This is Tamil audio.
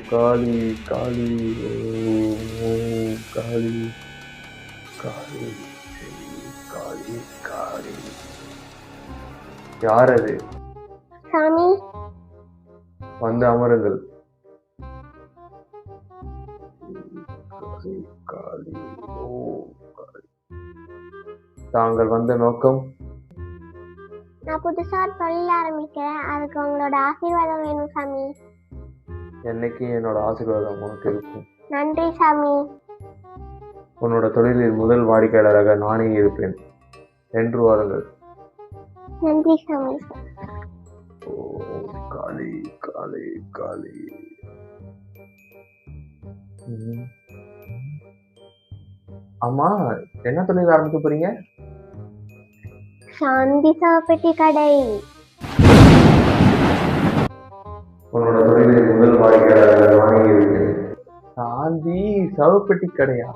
காளி காளி காளி காளி காளி காளி. யார் அது? சாமி. வந்து அமருங்கள். காளி காளி. தாங்கள் வந்த நோக்கம்? நான் புதுசா ஒரு தொழில் ஆரம்பிக்கிறேன், அதுக்கு உங்களோட ஆசீர்வாதம் வேணும் சாமி. என்னைக்கு என்னோட ஆசீர்வாதம் உனக்கு இருக்கும். நன்றி சாமி. உன்னோட தொழிலில் முதல் வாடிக்கையாளராக நானே இருப்பேன் என்று வாருங்கள். நன்றி சாமி. காளி காளி காளி. ஆமா, என்ன தொழில் ஆரம்பிக்க போறீங்க? சாந்தி சவப்பெட்டி கடை. உன்னோட தொழிலில் முதல் வாடிக்கையாளராக நானே இருப்பேன். சாந்தி சவப்பெட்டி கடையா?